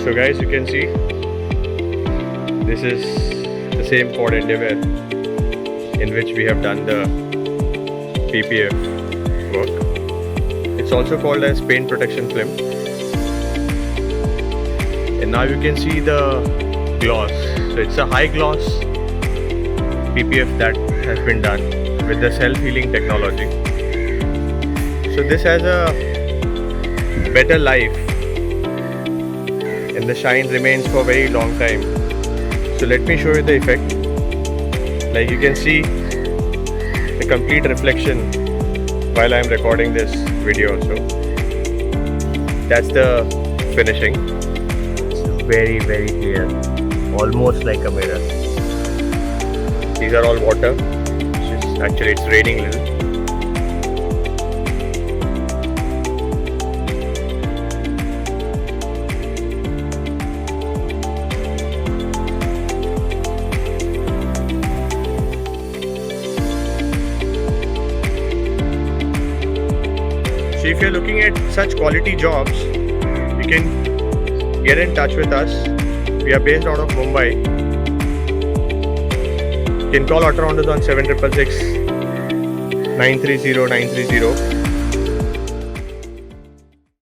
So guys, you can see this is the same Ford Endeavour in which we have done the PPF work. It's also called as paint protection film. And now you can see the gloss. So it's a high gloss PPF that has been done with the self-healing technology. So this has a better life and the shine remains for a very long time. So let me show you the effect. Like you can see the complete reflection while I am recording this video also. That's the finishing. It's very clear, almost like a mirror. These are all water. Actually it's raining a little. So if you're looking at such quality jobs, you can get in touch with us. We are based out of Mumbai. You can call Autorounders on 7666 930 930.